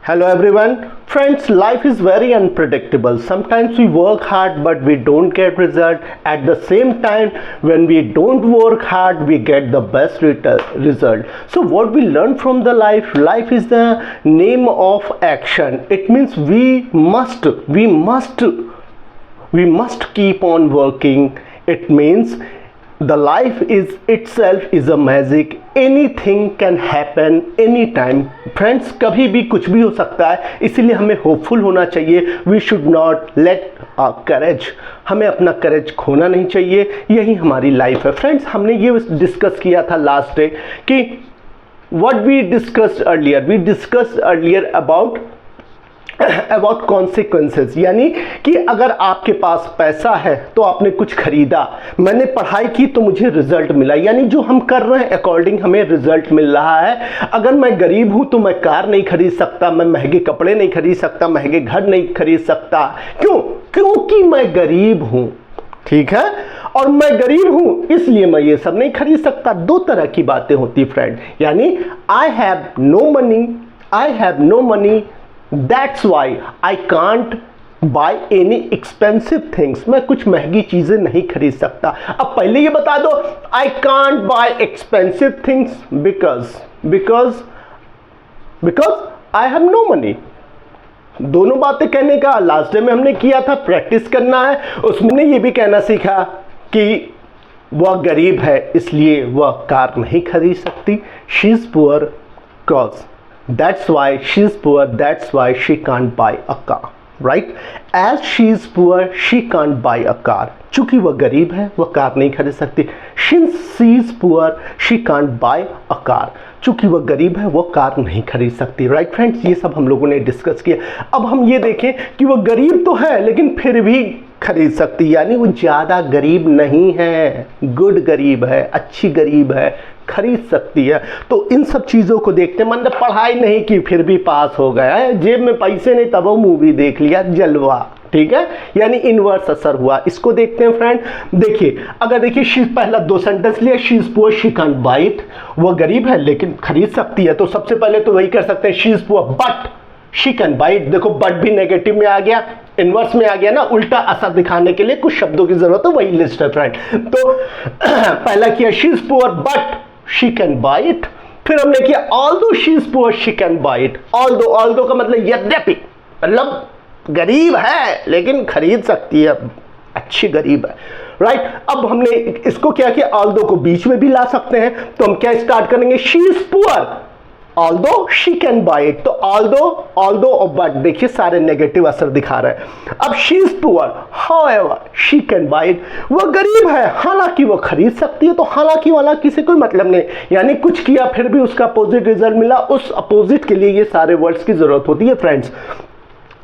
Hello everyone. Friends, life is very unpredictable. Sometimes we work hard but we don't get result. At the same time, when we don't work hard, we get the best result. So what we learn from the life is the name of action. It means we must keep on working. It means the life is itself is a magic. Anything can happen anytime. Friends, कभी भी कुछ भी हो सकता है, इसीलिए हमें hopeful होना चाहिए. वी शुड नॉट लेट करेज, हमें अपना करेज खोना नहीं चाहिए. यही हमारी लाइफ है. फ्रेंड्स, हमने ये डिस्कस किया था लास्ट डे कि what we discussed earlier about consequences. यानी कि अगर आपके पास पैसा है तो आपने कुछ खरीदा, मैंने पढ़ाई की तो मुझे रिजल्ट मिला, यानी जो हम कर रहे हैं अकॉर्डिंग हमें रिजल्ट मिल रहा है. अगर मैं गरीब हूं तो मैं कार नहीं खरीद सकता, मैं महंगे कपड़े नहीं खरीद सकता, महंगे घर नहीं खरीद सकता. क्योंकि मैं गरीब हूं. ठीक है, और मैं गरीब हूं इसलिए मैं ये सब नहीं खरीद सकता. दो तरह की बातें होती फ्रेंड. यानी I have no money, That's why I can't buy any expensive things. मैं कुछ महंगी चीजें नहीं खरीद सकता. अब पहले ये बता दो, I can't buy expensive things because I have no money. दोनों बातें कहने का लास्ट डे में हमने किया था. प्रैक्टिस करना है. उसमें ये भी कहना सीखा कि वह गरीब है इसलिए वह कार नहीं खरीद सकती. She is poor cause that's why she is poor, that's why she can't buy a car, right? As she is poor, she can't buy a car. चूंकि वह गरीब है वह कार नहीं खरीद सकती. Since she is poor, she can't buy a car. चूंकि वह गरीब है वह कार नहीं खरीद सकती. राइट फ्रेंड्स, ये सब हम लोगों ने डिस्कस किया. अब हम ये देखें कि वह गरीब तो है लेकिन फिर भी खरीद सकती, यानी वो ज़्यादा गरीब नहीं है, गुड गरीब है, अच्छी गरीब है, खरीद सकती है. तो इन सब चीज़ों को देखते हैं. मतलब पढ़ाई नहीं की फिर भी पास हो गया है, जेब में पैसे नहीं तब वो मूवी देख लिया, जलवा. ठीक है, यानी इनवर्स असर हुआ. इसको देखते हैं फ्रेंड. देखिए, अगर देखिए शी पहला दो सेंटेंस लिया, she is poor she can't buy it. वो गरीब है लेकिन खरीद सकती है. तो सबसे पहले तो वही कर सकते हैं, she is poor but she can buy it. देखो बट भी नेगेटिव में आ गया, इनवर्स में आ गया ना, उल्टा असर दिखाने के लिए कुछ शब्दों की जरूरत है, वही लिस्ट है फ्रेंड. तो पहला किया she is poor but she can buy it. फिर हमने किया although she is poor she can buy it. Although का मतलब यद्यपि, मतलब गरीब है लेकिन खरीद सकती है, अच्छी गरीब है. राइट, अब हमने इसको क्या किया, ऑल्दो को बीच में भी ला सकते हैं. तो हम क्या स्टार्ट करेंगे, she is poor although she can buy it. तो although और but देखिए सारे नेगेटिव असर दिखा रहे हैं. अब she is poor, however she can buy it. वह गरीब है हालांकि वह खरीद सकती है. तो हालांकि वाला किसी कोई मतलब नहीं, यानी कुछ किया फिर भी उसका अपोजिट रिजल्ट मिला. उस अपोजिट के लिए ये सारे वर्ड्स की जरूरत होती है फ्रेंड्स.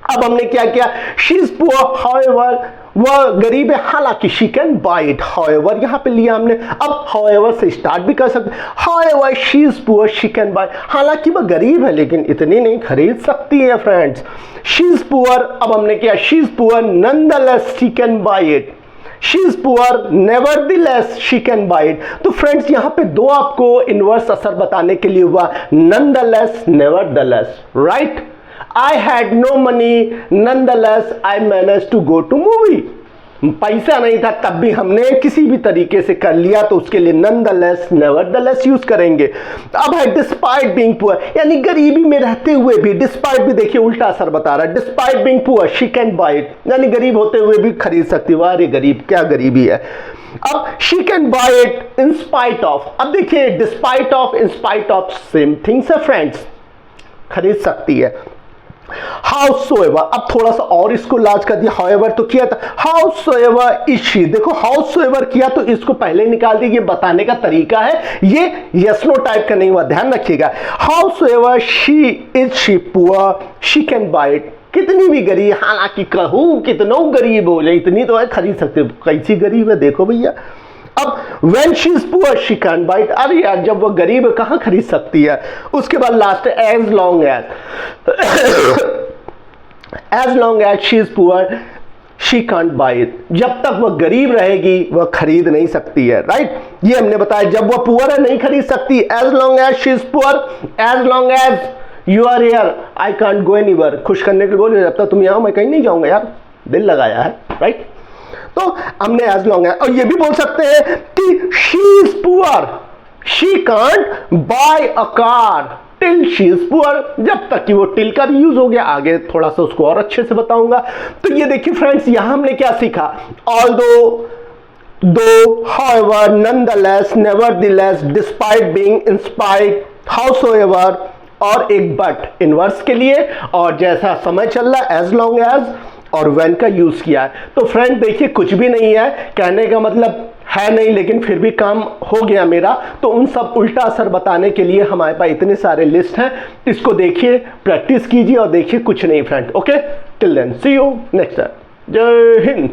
अब हमने क्या किया, शी इज पुअर हाउएवर, वह गरीब है हालांकि she can buy it. However यहां पे लिया हमने. अब हाउएवर से स्टार्ट भी कर सकते. However she is poor she can buy, हालांकि वह गरीब है लेकिन इतनी नहीं खरीद सकती है फ्रेंड्स. शी इज पुअर, अब हमने किया she is poor nonetheless she can buy it. She is poor nevertheless she can buy it. तो फ्रेंड्स यहां पे दो आपको इनवर्स असर बताने के लिए हुआ, nonetheless nevertheless. Right, I had no money, nonetheless I managed to go to movie. पैसा नहीं था तब भी हमने किसी भी तरीके से कर लिया, तो उसके लिए nonetheless, nevertheless यूज करेंगे. अब है despite being poor, यानी गरीबी में रहते हुए भी, despite भी देखिए उल्टा असर बता रहा है. despite being poor she can buy it, यानी गरीब होते हुए भी खरीद सकती है. अरे गरीब, क्या गरीबी है. अब she can buy it in spite of. अब देखिए despite of, in spite of same things है फ्रेंड्स, खरीद सकती है. Howsoever, अब थोड़ा सा और इसको लार्ज कर दिया. However तो किया था, howsoever is she. देखो howsoever किया तो इसको पहले निकाल दिया. ये बताने का तरीका है, ये yes no टाइप का नहीं हुआ, ध्यान रखिएगा. Howsoever she is she poor she can buy it. कितनी भी गरीब, हालांकि कहूँ कितनों गरीब हो जाए, इतनी तो है खरीद सकते. कैसी गरीब है देखो भैया. अब when she is poor she can't buy it. अरे यार जब वो गरीब है कहाँ खरीद सकती है. उसके बाद last as long as she is poor she can't buy it. जब तक वह गरीब रहेगी वह खरीद नहीं सकती है. राइट, ये हमने बताया. जब वह पुअर है नहीं खरीद सकती. as long as she is poor, as long as you are here I can't go anywhere, खुश करने के लिए बोलिए जब तक तुम यहाँ हो मैं कहीं नहीं जाऊंगा यार, दिल लगाया है, राइट। तो हमने एज लॉन्ग एज, और ये भी बोल सकते हैं कि she is poor, she can't buy a car till she is poor, जब तक कि वो टिल का भी यूज हो गया। आगे थोड़ा सा उसको और अच्छे से बताऊंगा। तो ये देखिए फ्रेंड्स, यहां हमने क्या सीखा, although, though, however, nonetheless, nevertheless, despite being, in spite, howsoever, और एक बट इनवर्स के लिए, और जैसा समय चल रहा है एज लॉन्ग एज, और व्हेन का यूज किया है। तो फ्रेंड देखिए कुछ भी नहीं है, कहने का मतलब है नहीं, लेकिन फिर भी काम हो गया मेरा। तो उन सब उल्टा असर बताने के लिए हमारे पास इतने सारे लिस्ट हैं, इसको देखिए, प्रैक्टिस कीजिए और देखिए कुछ नहीं friend. Okay, till then see you next time, जय हिंद।